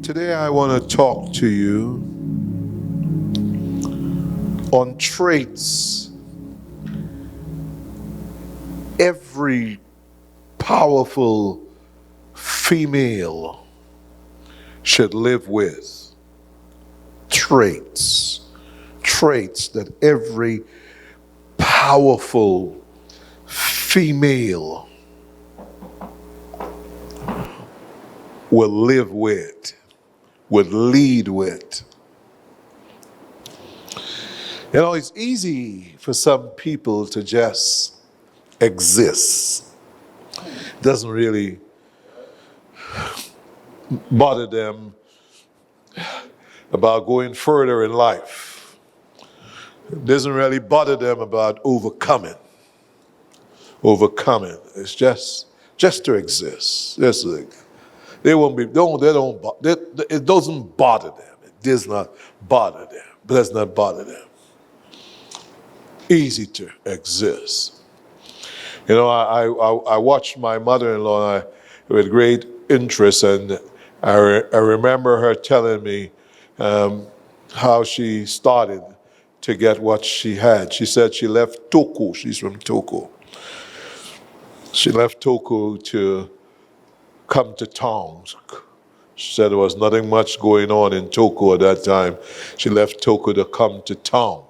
Today I want to talk to you on traits every powerful female should live with. Traits that every powerful female will live with, would lead with. You know, it's easy for some people to just exist. It doesn't really bother them about going further in life. It doesn't really bother them about overcoming. It's just to exist. They won't be. It doesn't bother them. It does not bother them. It does not bother them. Easy to exist. You know, I watched my mother-in-law with great interest, and I remember her telling me how she started to get what she had. She said she left Togo. She's from Togo. She left Togo to come to town. She said there was nothing much going on in Togo at that time. She left Togo to come to town.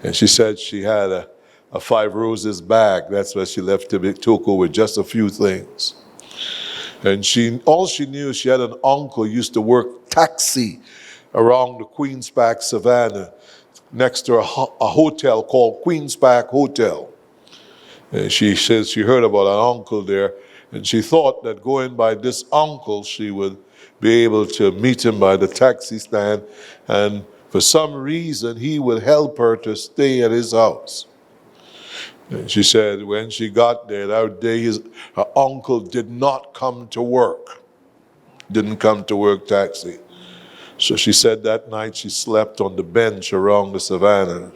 And she said she had a Five Roses bag. That's why she left Togo with just a few things. And all she knew, she had an uncle who used to work taxi around the Queen's Park Savannah next to a hotel called Queen's Park Hotel. And she says she heard about an uncle there, and she thought that going by this uncle, she would be able to meet him by the taxi stand, and for some reason, he would help her to stay at his house. And she said when she got there, that day her uncle did not come to work. Didn't come to work taxi. So she said that night she slept on the bench around the savannah.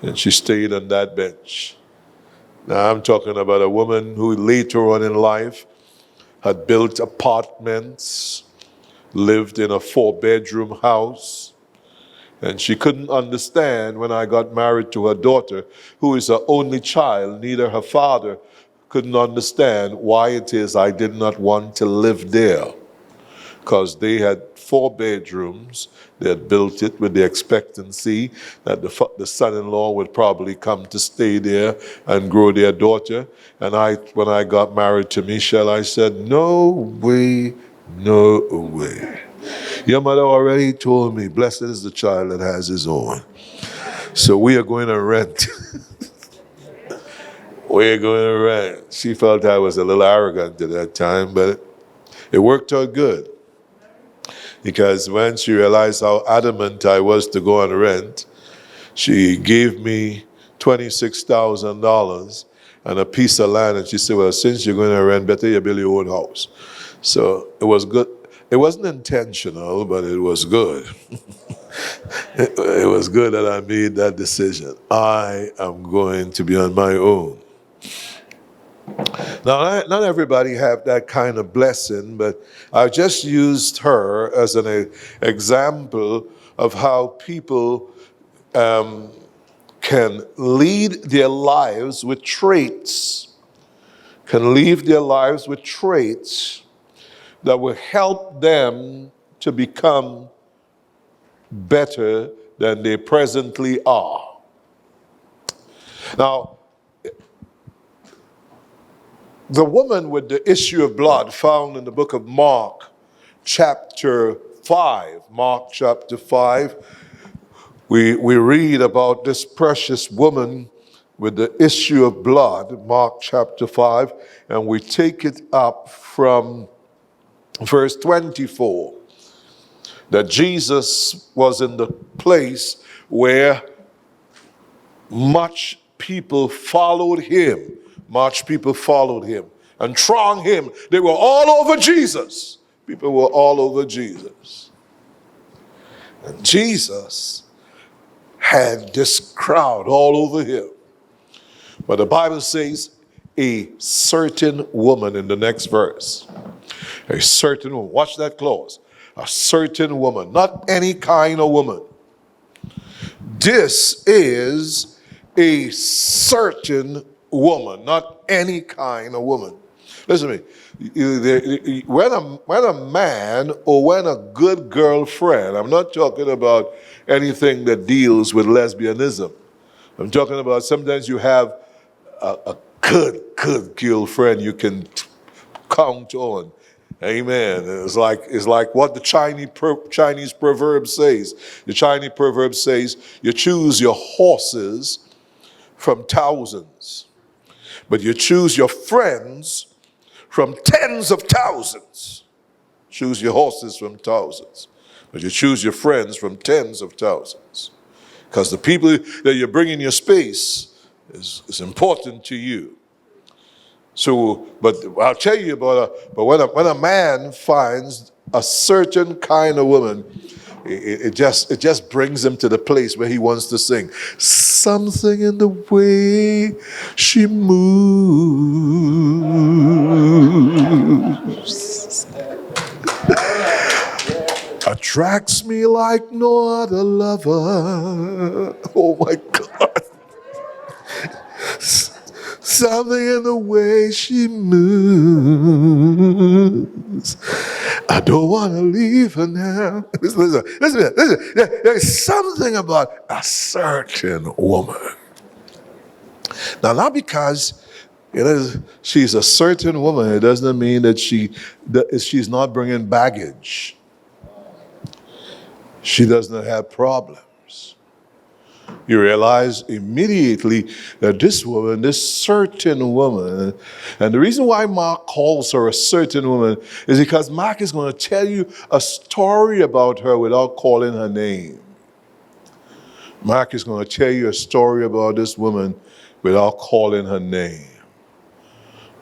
And she stayed on that bench. Now I'm talking about a woman who later on in life had built apartments, lived in a 4-bedroom house. And she couldn't understand when I got married to her daughter, who is her only child. Neither her father couldn't understand why it is I did not want to live there. Because they had 4 bedrooms. They had built it with the expectancy that the son-in-law would probably come to stay there and grow their daughter. And when I got married to Michelle, I said, no way, no way. Your mother already told me, blessed is the child that has his own. So we are going to rent. We're going to rent. She felt I was a little arrogant at that time, but it worked out good. Because when she realized how adamant I was to go on rent, she gave me $26,000 and a piece of land, and she said, well, since you're going to rent, better you build your own house. So it was good. It wasn't intentional, but it was good. It was good that I made that decision. I am going to be on my own. Now, not everybody have that kind of blessing, but I just used her as an example of how people can lead their lives with traits, that will help them to become better than they presently are. Now, the woman with the issue of blood found in the book of Mark, chapter 5. Mark chapter 5, we read about this precious woman with the issue of blood, Mark chapter 5, and we take it up from verse 24. That Jesus was in the place where much people followed him. And thronged him. They were all over Jesus. People were all over Jesus. And Jesus had this crowd all over him. But the Bible says a certain woman in the next verse. A certain woman. Watch that clause. A certain woman, not any kind of woman. This is a certain woman, not any kind of woman. Listen to me. When a man or when a good girlfriend, I'm not talking about anything that deals with lesbianism. I'm talking about sometimes you have a good girlfriend you can count on. Amen. It's like what the Chinese proverb says. The Chinese proverb says, you choose your horses from thousands, but you choose your friends from tens of thousands. Choose your horses from thousands, but you choose your friends from tens of thousands. Because the people that you bring in your space is important to you. So, but I'll tell you about but when a man finds a certain kind of woman, it just brings him to the place where he wants to sing. Something in the way she moves attracts me like no other lover. Oh my God. Something in the way she moves. I don't want to leave her now. Listen. There's something about a certain woman. Now, not because she's a certain woman, it doesn't mean that she's not bringing baggage. She doesn't have problems. You realize immediately that this certain woman, and the reason why Mark calls her a certain woman is because Mark is going to tell you a story about her without calling her name. Mark is going to tell you a story about this woman without calling her name.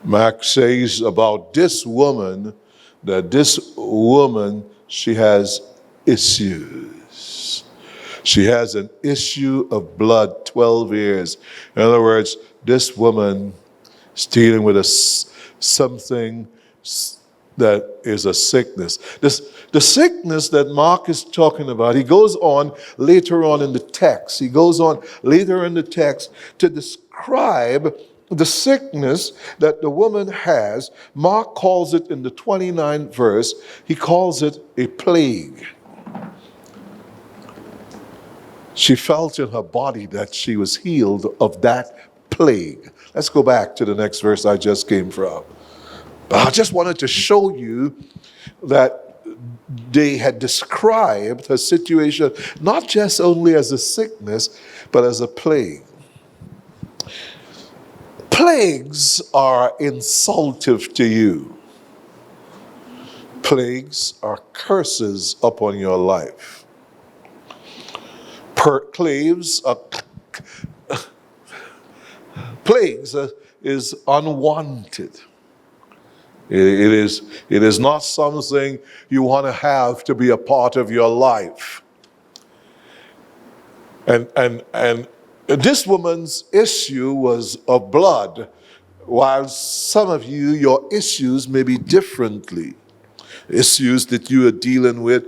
Mark says about this woman that this woman, she has issues. She has an issue of blood 12 years. In other words, this woman is dealing with something that is a sickness. The sickness that Mark is talking about, he goes on later on in the text. He goes on later in the text to describe the sickness that the woman has. Mark calls it in the 29th verse, he calls it a plague. She felt in her body that she was healed of that plague. Let's go back to the next verse I just came from. But I just wanted to show you that they had described her situation not just only as a sickness, but as a plague. Plagues are insultive to you. Plagues are curses upon your life. Plagues is unwanted. It is not something you want to have to be a part of your life. And this woman's issue was of blood, while some of you, your issues may be differently. Issues that you are dealing with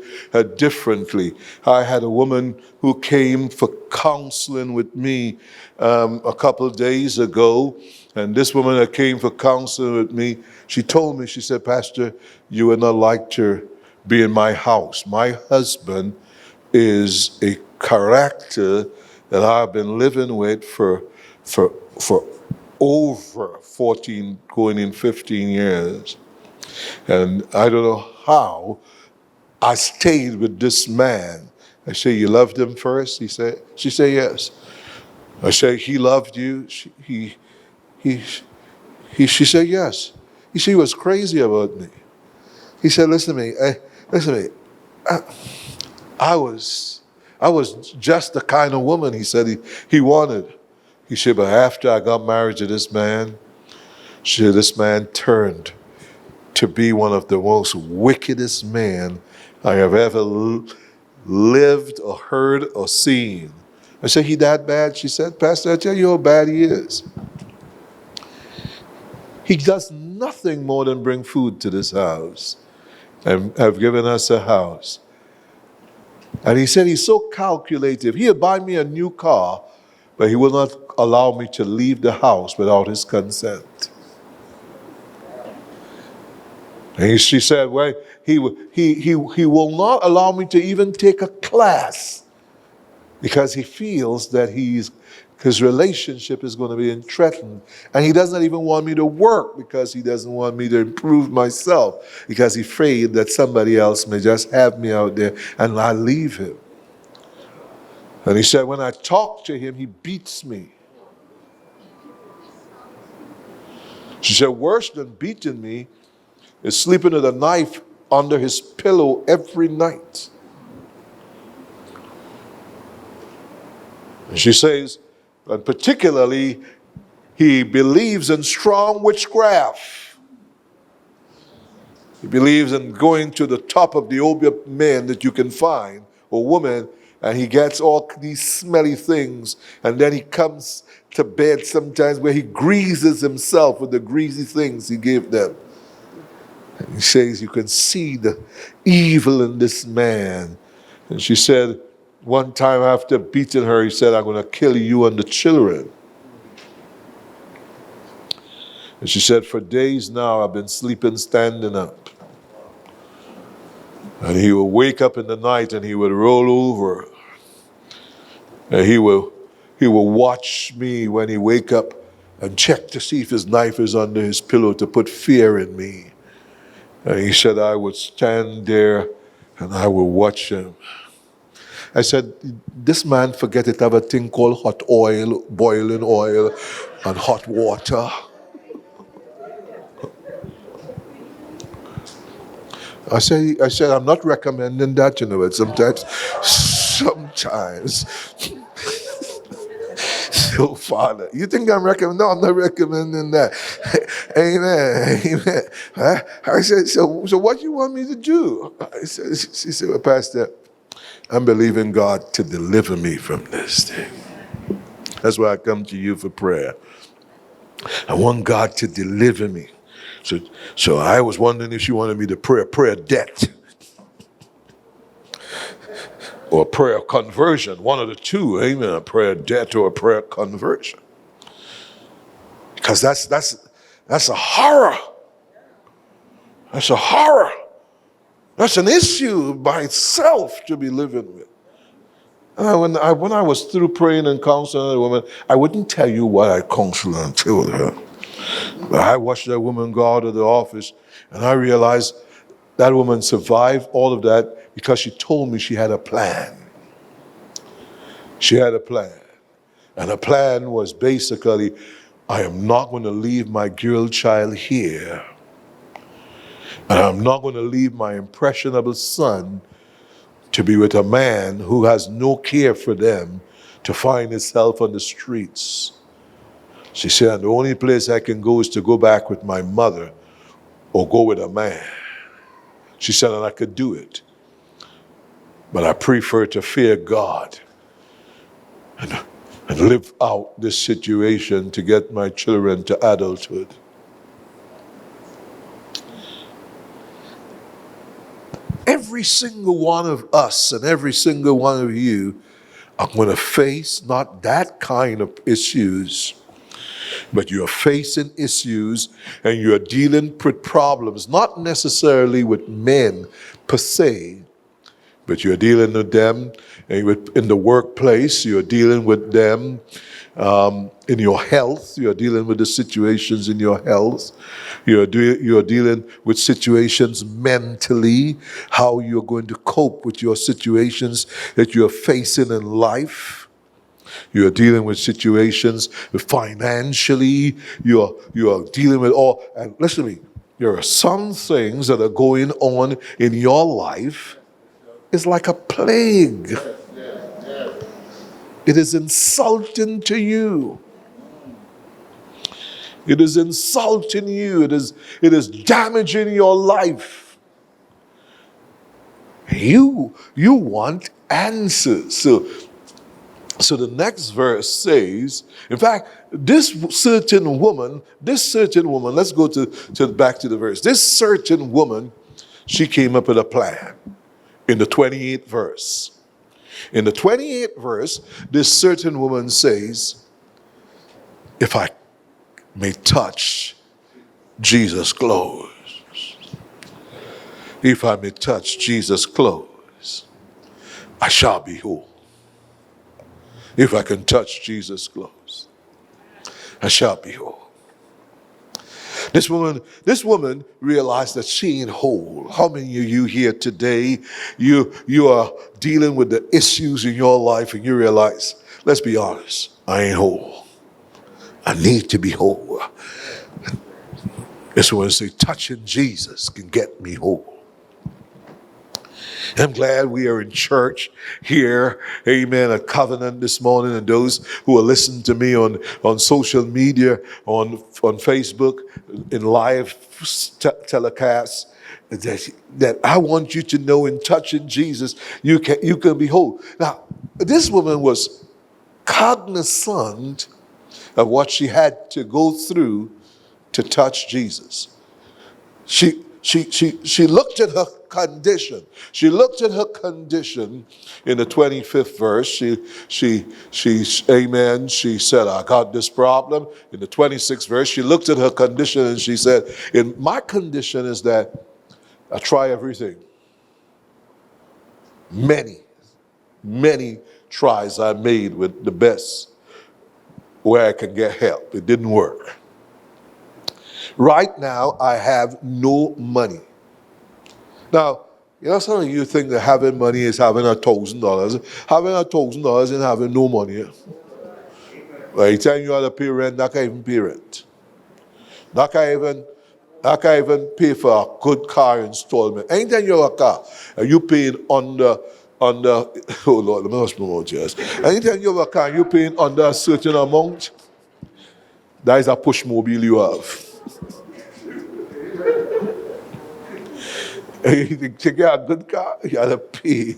differently. I had a woman who came for counseling with me a couple of days ago, and this woman that came for counseling with me, she told me, she said, Pastor, you would not like to be in my house. My husband is a character that I've been living with for over 14, going in 15 years. And I don't know how I stayed with this man. I say, you loved him first? She said, yes. I say, he loved you? She said, yes. He was crazy about me. He said, listen to me. I was just the kind of woman he said he wanted. He said, but after I got married to this man, this man turned to be one of the most wickedest men I have ever lived or heard or seen. I said, he that bad? She said, Pastor, I tell you how bad he is. He does nothing more than bring food to this house. and have given us a house. And he said he's so calculative. He'll buy me a new car, but he will not allow me to leave the house without his consent. And she said, well, he will not allow me to even take a class because he feels that his relationship is going to be threatened. And he doesn't even want me to work because he doesn't want me to improve myself, because he's afraid that somebody else may just have me out there and I leave him. And he said, when I talk to him, he beats me. She said, worse than beating me is sleeping with a knife under his pillow every night. And she says, and particularly, he believes in strong witchcraft. He believes in going to the top of the obeah man that you can find, or woman, and he gets all these smelly things, and then he comes to bed sometimes where he greases himself with the greasy things he gave them. And he says, you can see the evil in this man. And she said, one time after beating her, he said, I'm going to kill you and the children. And she said, for days now, I've been sleeping standing up. And he would wake up in the night and he would roll over. And he will watch me when he wake up and check to see if his knife is under his pillow to put fear in me. And he said, I would stand there and I would watch him. I said, this man forget it have a thing called hot oil, boiling oil, and hot water. I said, I'm not recommending that, you know, but sometimes. So, Father, you think I'm recommending? No, I'm not recommending that. Amen. Huh? I said, so what do you want me to do? She said, well, Pastor, I'm believing God to deliver me from this thing. That's why I come to you for prayer. I want God to deliver me. So I was wondering if she wanted me to pray a prayer debt or a prayer conversion, one of the two, amen, a prayer debt or a prayer conversion. Because that's a horror. That's a horror. That's an issue by itself to be living with. When I was through praying and counseling a woman, I wouldn't tell you what I counseled and told her. But I watched that woman go out of the office, and I realized that woman survived all of that because she told me she had a plan. She had a plan. And the plan was basically, I am not going to leave my girl child here. And I'm not going to leave my impressionable son to be with a man who has no care for them, to find himself on the streets. She said, the only place I can go is to go back with my mother or go with a man. She said, and I could do it. But I prefer to fear God and live out this situation to get my children to adulthood. Every single one of us and every single one of you are going to face not that kind of issues, but you're facing issues and you're dealing with problems, not necessarily with men per se, but you're dealing with them in the workplace, you're dealing with them in your health, you're dealing with the situations in your health, you're dealing with situations mentally, how you're going to cope with your situations that you're facing in life. You're dealing with situations financially, you're dealing with all, and listen to me, there are some things that are going on in your life. It's like a plague. It is insulting to you. It is insulting you. It is damaging your life. You want answers. So the next verse says, in fact, this certain woman, let's go back to the verse. This certain woman, she came up with a plan in the 28th verse. In the 28th verse, this certain woman says, if I may touch Jesus' clothes, if I may touch Jesus' clothes, I shall be whole. If I can touch Jesus' clothes, I shall be whole. This woman realized that she ain't whole. How many of you here today, you are dealing with the issues in your life and you realize, let's be honest, I ain't whole. I need to be whole. This woman say, touching Jesus can get me whole. I'm glad we are in church here, amen, at Covenant this morning, and those who are listening to me on social media, on Facebook, in live telecasts, that I want you to know in touching Jesus, you can be whole. Now, this woman was cognizant of what she had to go through to touch Jesus. She looked at her condition. She looked at her condition in the 25th verse. Amen. She said, I got this problem. In the 26th verse, she looked at her condition and she said, in my condition is that I try everything. Many tries I made with the best where I can get help. It didn't work. Right now, I have no money. Now, some of you think that having money is having $1,000. Having $1,000 and having no money. By the time you have to pay rent, that can't even pay rent. That can't even pay for a good car installment. Anytime you have a car, and you paying under oh Lord, let me ask more just. Anytime you have a car, you paying under a certain amount, that is a push mobile you have. To get a good car, you have to pay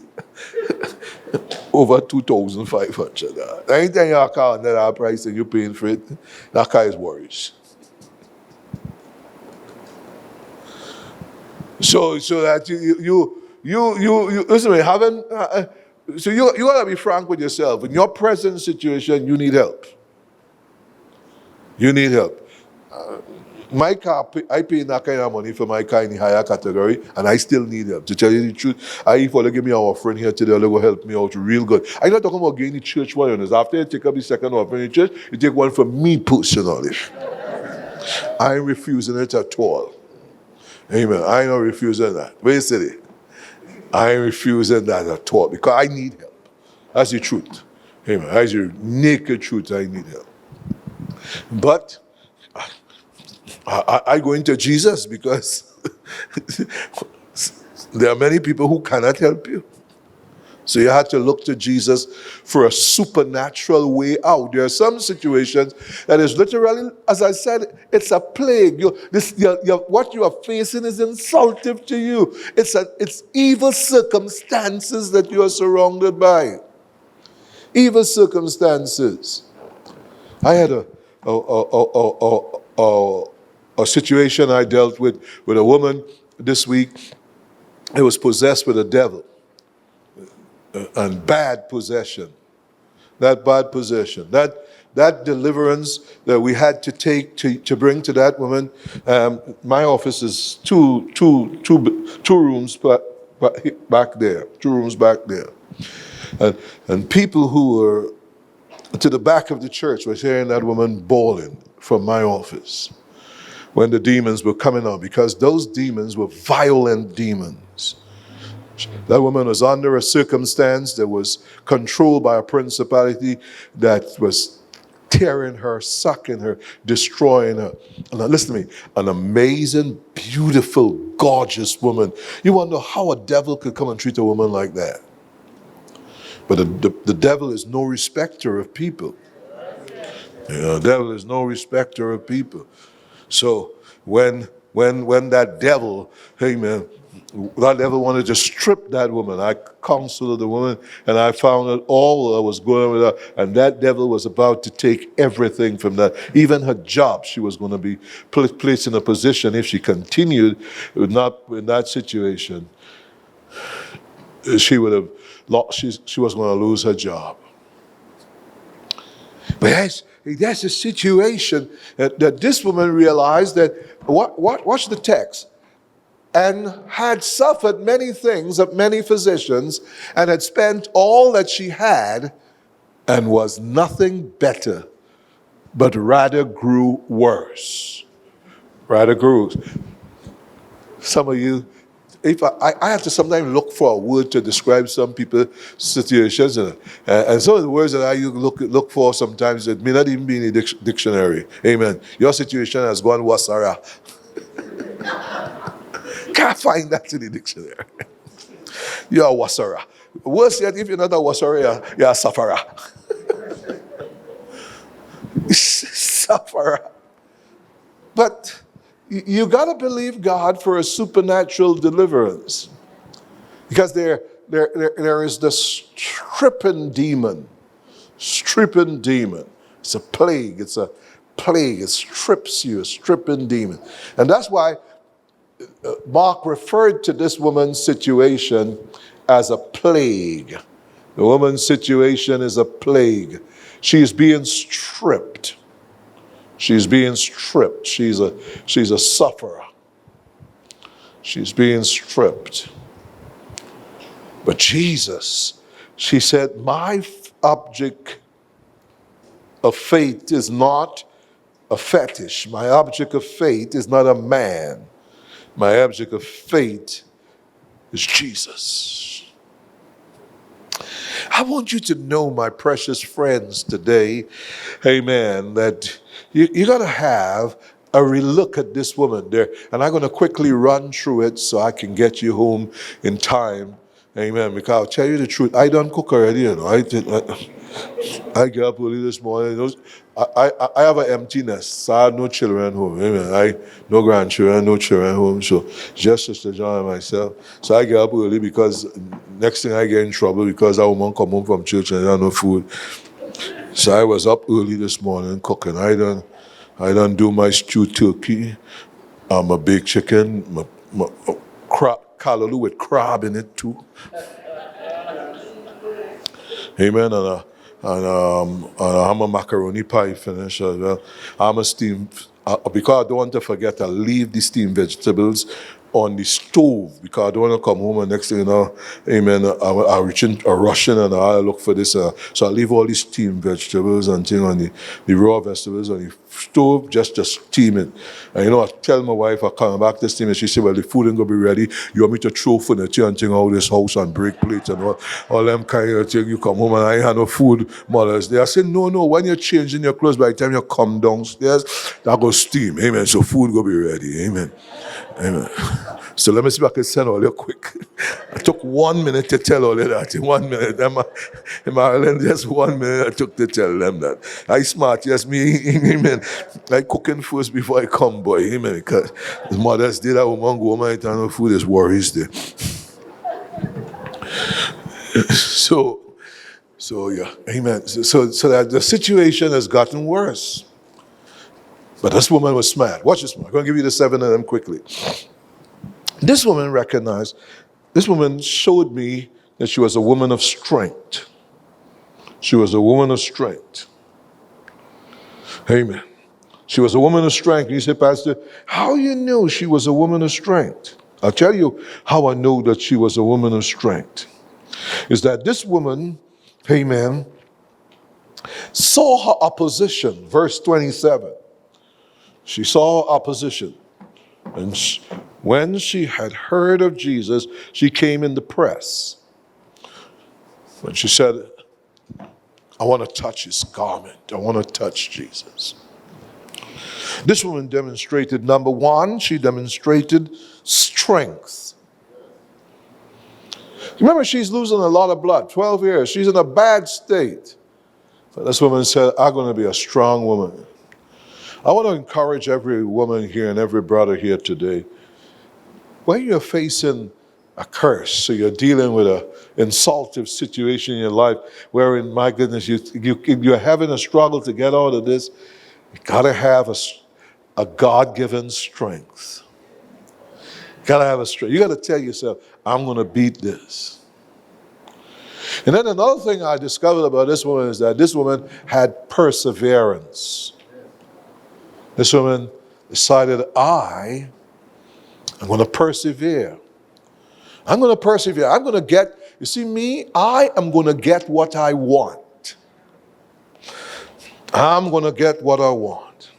over $2,500. Anytime you have a car under that price and you're paying for it, that car is worse. So that you listen to me, having so you gotta be frank with yourself. In your present situation, you need help. You need help. My car, I pay that kind of money for my car in the higher category, and I still need help. To tell you the truth, if you give me an offering here today, they'll go help me out real good. I'm not talking about getting the church one. After you take up the second offering in the church, you take one for me personally. I ain't refusing it at all. Amen. I ain't not refusing that. Where you say it? I ain't refusing that at all because I need help. That's the truth. Amen. That's the naked truth. I need help. But I go into Jesus because there are many people who cannot help you. So you have to look to Jesus for a supernatural way out. There are some situations that is literally, as I said, it's a plague. What you are facing is insultive to you. It's evil circumstances that you are surrounded by. Evil circumstances. I had a situation I dealt with a woman this week. It was possessed with a devil. And bad possession. That bad possession. That deliverance that we had to take to bring to that woman. My office is two rooms back there. 2 rooms back there. And people who were to the back of the church were hearing that woman bawling from my office when the demons were coming out, because those demons were violent demons. That woman was under a circumstance that was controlled by a principality that was tearing her, sucking her, destroying her. And now listen to me, an amazing, beautiful, gorgeous woman. You wonder how a devil could come and treat a woman like that. But the devil is no respecter of people. The devil is no respecter of people. So when that devil, amen, That devil wanted to strip that woman. I counseled the woman, and I found out all that was going on with her. And that devil was about to take everything from that. Even her job, she was going to be placed in a position, if she continued not in that situation, she would have lost. She was going to lose her job. But that's a situation that this woman realized that. Watch the text. And had suffered many things of many physicians, and had spent all that she had, and was nothing better, but rather grew worse. Rather grew. Some of you, if I have to sometimes look for a word to describe some people's situations, and some of the words that I look for sometimes, it may not even be in the dictionary. Amen. Your situation has gone wasara. Can't find that in the dictionary. You're a wasara. Worse yet, if you're not a wasara, you're a safara. Safara. But you got to believe God for a supernatural deliverance. Because there is the stripping demon. Stripping demon. It's a plague. It's a plague. It strips you, a stripping demon. And that's why Mark referred to this woman's situation as a plague. The woman's situation is a plague. She's being stripped. She's being stripped. She's a sufferer. She's being stripped. But Jesus, she said, my object of faith is not a fetish. My object of faith is not a man. My object of faith is Jesus. I want you to know, my precious friends, today, amen, that you got to have a relook at this woman there. And I'm going to quickly run through it so I can get you home in time. Amen. Because I'll tell you the truth, I don't cook already, you know. I get up early this morning. I have an empty nest, so I have no children home. Amen. No grandchildren, no children home. So just Sister John and myself. So I get up early because next thing I get in trouble because our woman come home from church and I have no food. So I was up early this morning cooking. I done do my stewed turkey, my baked chicken, my callaloo with crab in it too. Amen. And I'm a macaroni pie finish as well. I'm a steamed, because I don't want to forget, I leave the steamed vegetables on the stove because I don't want to come home and next thing you know, amen, I reach in, I rush in and I look for this. So I leave all these steamed vegetables and thing on the raw vegetables on the stove just to steam it. And you know, I tell my wife I come back to steam and she said, well, the food ain't going to be ready. You want me to throw furniture and thing out this house and break plates and all them kind of thing. You come home and I ain't have no food, Mother's Day. I said, no, when you're changing your clothes, by the time you come downstairs, that go steam. Amen. So food will be ready. Amen. Amen. So let me see if I can send all you quick. I took 1 minute to tell all of that. In 1 minute. In Ireland, just 1 minute I took to tell them that. I smart, yes, me, amen. I cooking first before I come, boy, amen. Because the Mother's Day, that woman go home and no food is worries there. So yeah, amen. So that the situation has gotten worse. But this woman was smart. Watch this one. I'm going to give you the 7 of them quickly. This woman recognized, this woman showed me that she was a woman of strength. She was a woman of strength. Amen. She was a woman of strength. You say, Pastor, how you know she was a woman of strength? I'll tell you how I know that she was a woman of strength. Is that this woman, amen, saw her opposition. Verse 27. She saw opposition. And when she had heard of Jesus, she came in the press. And she said, I want to touch his garment. I want to touch Jesus. This woman demonstrated, number one, she demonstrated strength. Remember, she's losing a lot of blood, 12 years. She's in a bad state. But this woman said, I'm going to be a strong woman. I want to encourage every woman here and every brother here today. when you're facing a curse, so you're dealing with an insultive situation in your life, wherein, my goodness, you're having a struggle to get out of this, you gotta have a God-given strength. You gotta have a strength. You gotta tell yourself, I'm gonna beat this. And then another thing I discovered about this woman is that this woman had perseverance. This woman decided, I'm going to persevere. I'm going to persevere. I'm going to get, you see me, I am going to get what I want. I'm going to get what I want.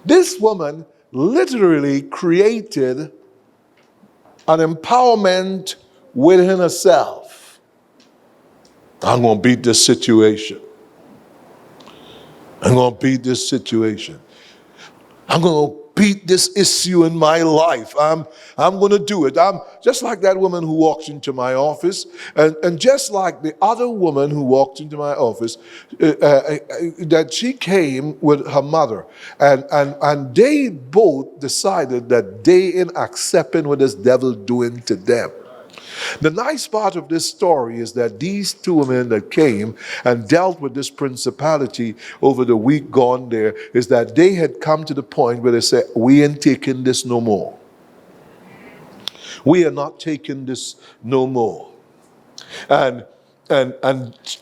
This woman literally created an empowerment within herself. I'm going to beat this situation. I'm going to beat this situation. I'm going to beat this issue in my life. I'm going to do it. I'm just like that woman who walked into my office, and just like the other woman who walked into my office, that she came with her mother, and they both decided that they ain't accepting what this devil doing to them. The nice part of this story is that these two women that came and dealt with this principality over the week gone there is that they had come to the point where they said, we ain't taking this no more. We are not taking this no more. And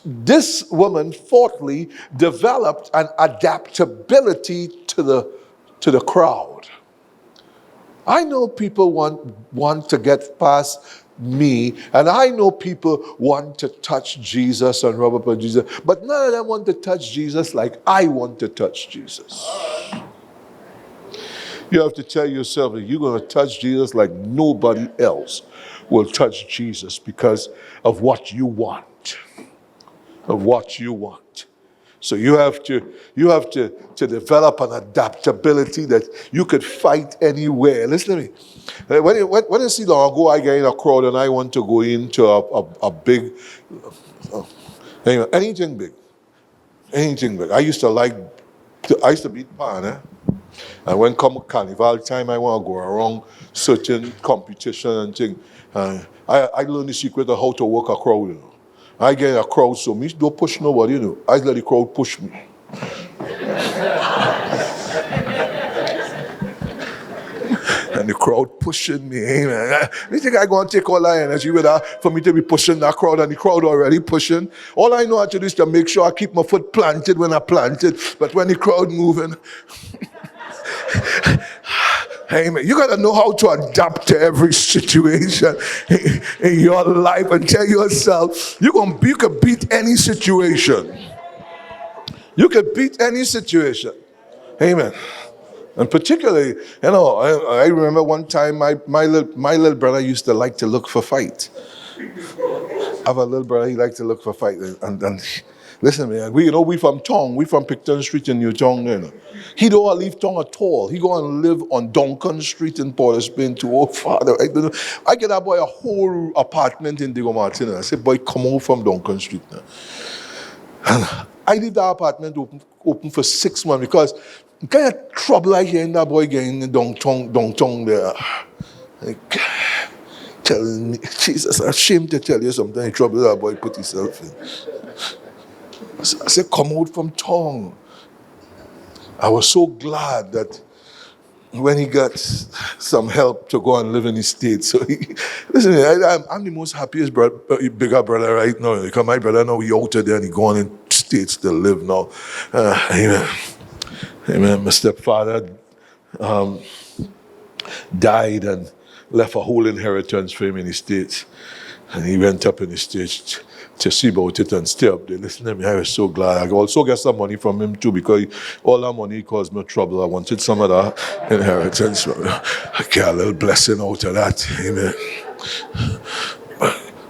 this woman, fourthly, developed an adaptability to the crowd. I know people want to get past me, and I know people want to touch Jesus and rub up on Jesus, but none of them want to touch Jesus like I want to touch Jesus. You have to tell yourself that you're going to touch Jesus like nobody else will touch Jesus because of what you want. Of what you want. So you have to develop an adaptability that you could fight anywhere. Listen to me. When you see long ago, I get in a crowd and I want to go into a big, anything big. Anything big. I used to beat pan, and when come carnival time, I want to go around certain competition and thing. I learned the secret of how to work a crowd, you know. I get in a crowd, so me don't push nobody, you know. I let the crowd push me. And the crowd pushing me, amen. You think I'm going to take all that energy with her for me to be pushing that crowd, and the crowd already pushing? All I know how to do is to make sure I keep my foot planted when I planted, but when the crowd moving, amen. You got to know how to adapt to every situation in your life and tell yourself, you can beat any situation. You can beat any situation. Amen. And particularly, I remember one time my little brother used to like to look for fight. I have a little brother, he liked to look for fight. And listen, man, we from Tong, we from Picton Street in New Tong, you know. He don't leave Tong at all. He go and live on Duncan Street in Port of Spain too. Oh, Father, I don't know. I get that boy a whole apartment in Diego Martin. I said, boy, come out from Duncan Street now. And I leave that apartment open for 6 months because the kind of trouble I hear in that boy getting in Dong there. Like, telling me, Jesus, I'm ashamed to tell you something, the trouble that boy put himself in. I said, come out from Tong. I was so glad that when he got some help to go and live in the States. So listen, I'm the most happiest bigger brother right now. Because my brother now, he out there and he gone in States to live now. Amen. Amen. My stepfather died and left a whole inheritance for him in the States. And he went up in the States to see about it and stay up there. Listen to me, I was so glad. I also got some money from him too because all that money caused me trouble. I wanted some of that inheritance. I get a little blessing out of that. Amen.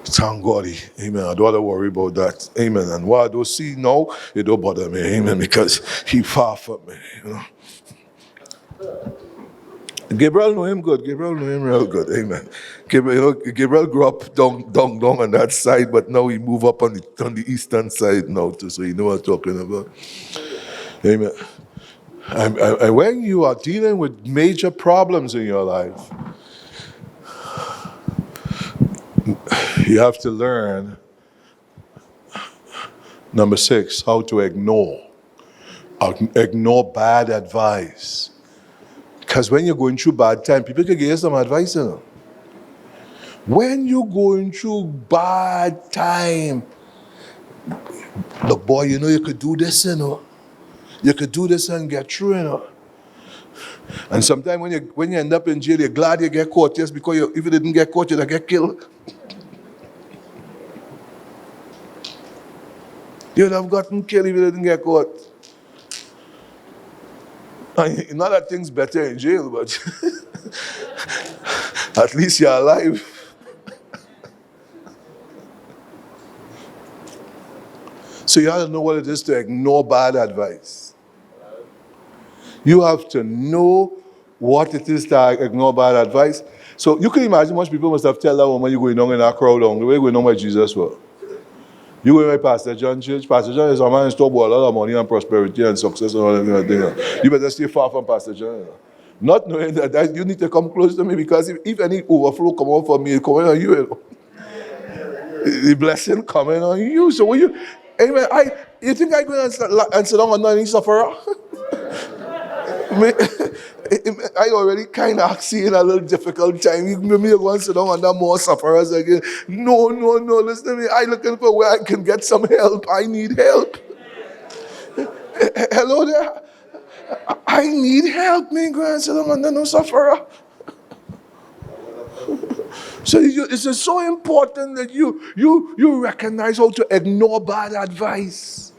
Thank God, amen. I don't have to worry about that. Amen. And what I don't see now, it don't bother me. Amen. Because he far from me. You know. Gabriel know him good. Gabriel know him real good. Amen. Gabriel grew up down on that side, but now he moved up on the eastern side now too, so you know what I'm talking about. Amen. And when you are dealing with major problems in your life, You have to learn, number 6, how to ignore bad advice. Because when you're going through bad time, people can give you some advice, you know. When you're going through bad time, look, boy, you know, you could do this, you know. You could do this and get through, you know. And sometimes when you end up in jail, you're glad you get caught, just because if you didn't get caught, you'd get killed. You'd have gotten killed if you didn't get caught. Not that thing's better in jail, but at least you're alive. So you have to know what it is to ignore bad advice. You have to know what it is to ignore bad advice. So you can imagine much people must have tell that woman you're going on in that crowd on the way you're going on where Jesus was. You going by Pastor John Church. Pastor John is a man who's talking about a lot of money and prosperity and success and all that kind of thing. You better stay far from Pastor John. Not knowing that you need to come close to me, because if any overflow come out from me, it's coming on you. You know. The blessing coming on you. So when you, amen, you think I'm going to sit down under any sufferer? I already kind of see in a little difficult time. You maybe go and sit down under more sufferers again. No, listen to me. I'm looking for where I can get some help. I need help. Hello there. I need help. Me go and sit down under no sufferer. So it's just so important that you recognize how to ignore bad advice.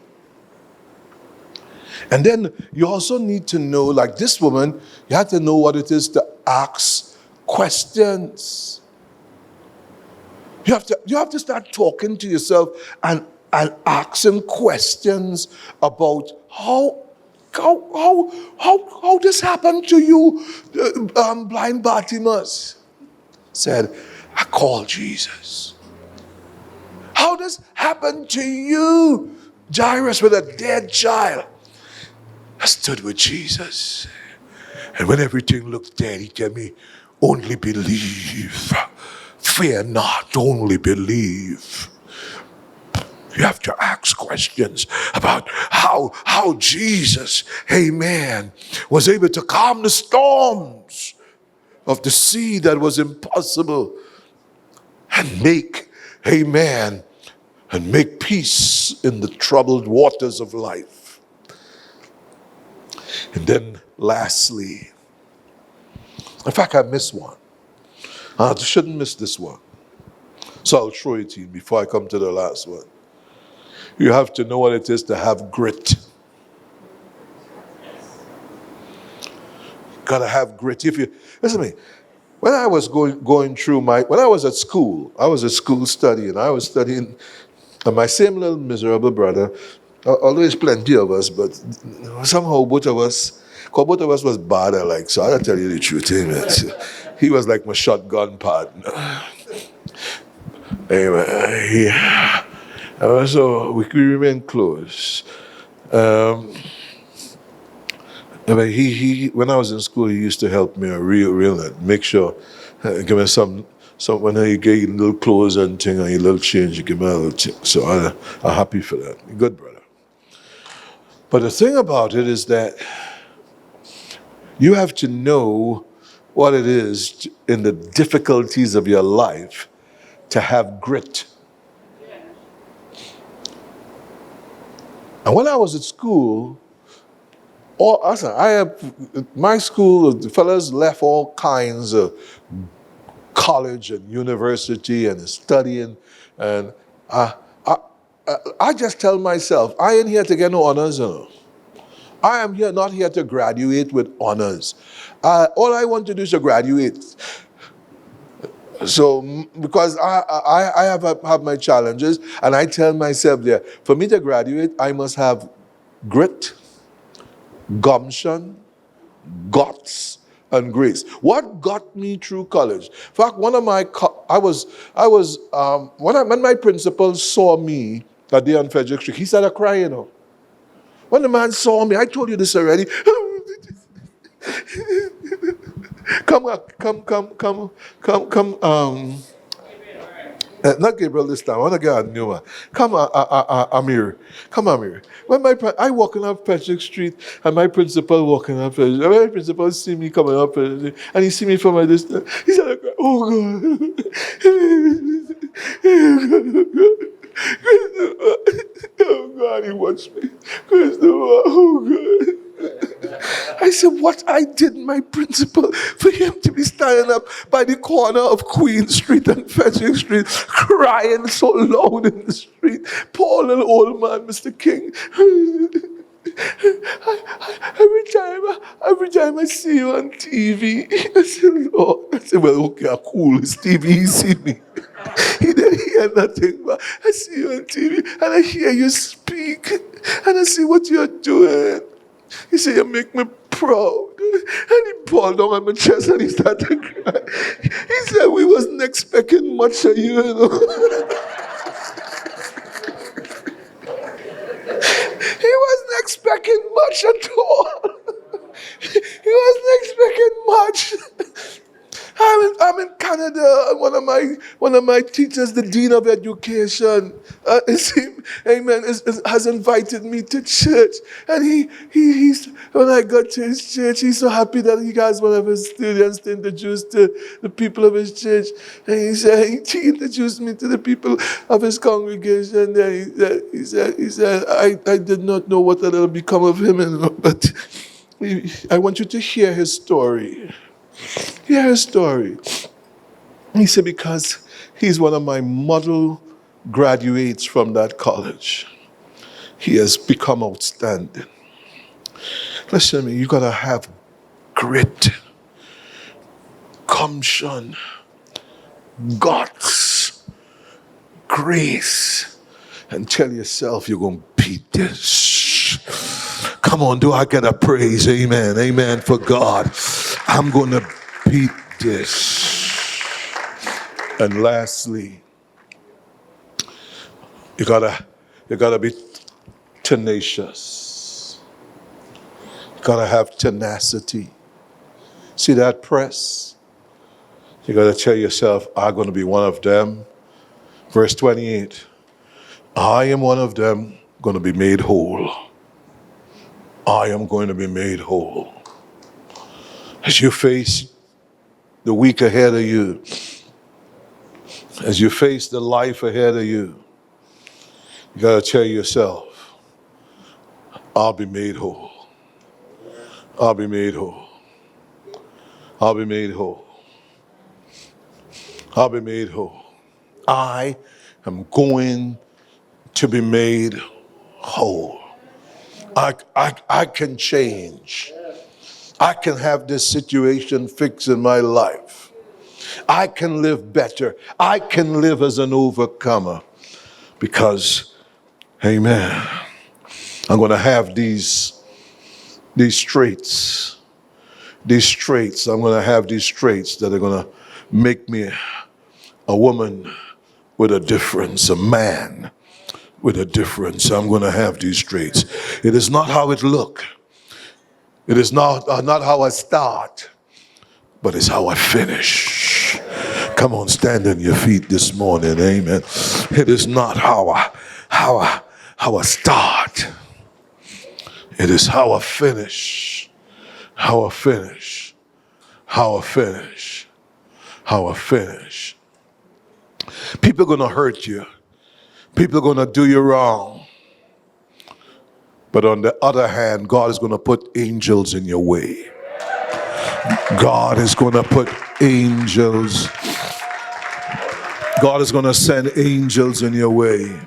And then you also need to know, like this woman, you have to know what it is to ask questions. You have to start talking to yourself and asking questions about how this happened to you. Blind Bartimaeus said, I called Jesus. How this happened to you, Jairus, with a dead child? I stood with Jesus. And when everything looked dead, he told me, only believe. Fear not, only believe. You have to ask questions about how Jesus, amen, was able to calm the storms of the sea that was impossible and make, amen, and make peace in the troubled waters of life. And then lastly, in fact, I missed one. I shouldn't miss this one. So I'll throw it to you before I come to the last one. You have to know what it is to have grit. Gotta have grit. If you listen to me, when I was going through when I was at school studying. I was studying, and my same little miserable brother. Although there's plenty of us, but somehow both of us was bad alike. So I'll tell you the truth, amen. So he was like my shotgun partner. Amen. So we remain close. He when I was in school, he used to help me real make sure, give me some when he get little clothes and thing and a little change, he give me a little thing. So I'm happy for that. Good brother. But the thing about it is that you have to know what it is in the difficulties of your life to have grit. And when I was at school, my school, the fellas left all kinds of college and university and studying, and I just tell myself, I ain't here to get no honors. I am not here to graduate with honors. All I want to do is to graduate. So, because I have my challenges, and I tell myself there, for me to graduate, I must have grit, gumption, guts, and grace. What got me through college? In fact, when my principal saw me that day on Frederick Street, he started crying. When the man saw me, I told you this already. Come. Not Gabriel this time. I want to get a new one. Come on, Amir. Come on, Amir. I walking up Patrick Street, and my principal walking up. And my principal see me coming up, and he see me from a distance. He said, "Oh God, oh God, he watched me. Christopher, oh God." I said, what I did, my principal, for him to be standing up by the corner of Queen Street and Frederick Street, crying so loud in the street. Poor little old man, Mr. King. Every time I see you on TV, I said, Lord, I said, well, okay, cool, it's TV, he see me. He didn't hear nothing, but I see you on TV, and I hear you speak, and I see what you're doing. He said, you make me proud. And he pulled down on my chest and he started to cry. He said, we wasn't expecting much of you, you know. He wasn't expecting much at all. He wasn't expecting much. I'm in Canada. One of my teachers, the dean of education, has invited me to church. And he's when I got to his church, he's so happy that he has one of his students to introduce to the people of his church. And he introduced me to the people of his congregation. And he said, I did not know what will become of him, but I want you to hear his story. Hear his story. He said, because he's one of my model graduates from that college. He has become outstanding. Listen to me, you gotta have grit, gumption, guts, grace, and tell yourself you're gonna beat this. Come on, do I get a praise? Amen. Amen for God. I'm going to beat this. And lastly, you gotta be tenacious. You gotta have tenacity. See that press? You gotta tell yourself, I'm going to be one of them. Verse 28, I am one of them, going to be made whole. I am going to be made whole. As you face the week ahead of you, as you face the life ahead of you, you got to tell yourself, I'll be made whole. I'll be made whole. I'll be made whole. I'll be made whole. I am going to be made whole. I can change. I can have this situation fixed in my life. I can live better. I can live as an overcomer because, amen, I'm going to have these traits. These traits, I'm going to have these traits that are going to make me a woman with a difference, a man with a difference. I'm going to have these traits. It is not how it look. It is not how I start, but it's how I finish. Come on, stand on your feet this morning, amen. It is not how I start. It is how I finish. How I finish. How I finish. How I finish. People are going to hurt you. People are going to do you wrong. But on the other hand, God is going to put angels in your way. God is going to put angels. God is going to send angels in your way.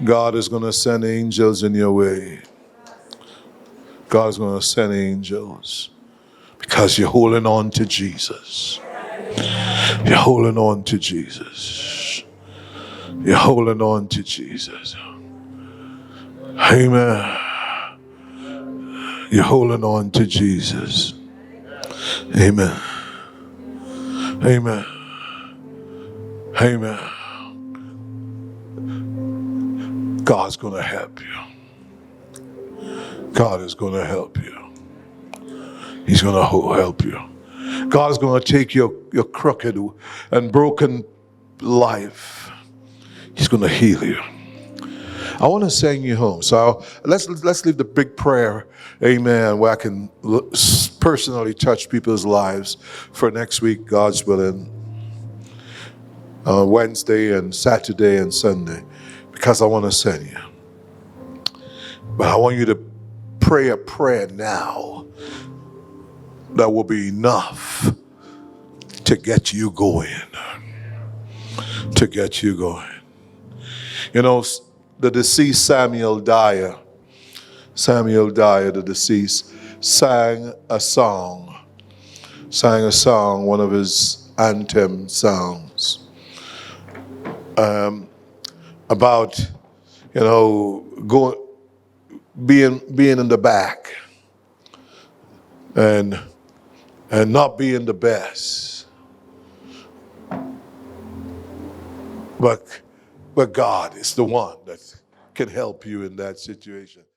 God is going to send angels in your way. God is going to send angels because you're holding on to Jesus. You're holding on to Jesus. You're holding on to Jesus. Amen. You're holding on to Jesus. Amen. Amen. Amen. God's going to help you. God is going to help you. He's going to help you. God is going to take your crooked and broken life. He's going to heal you. I want to send you home. So let's leave the big prayer, amen, where I can personally touch people's lives for next week, God's willing, Wednesday and Saturday and Sunday, because I want to send you. But I want you to pray a prayer now that will be enough to get you going. To get you going. You know, the deceased Samuel Dyer, the deceased, sang a song, one of his anthem songs, about, being in the back and not being the best. But God is the one that can help you in that situation.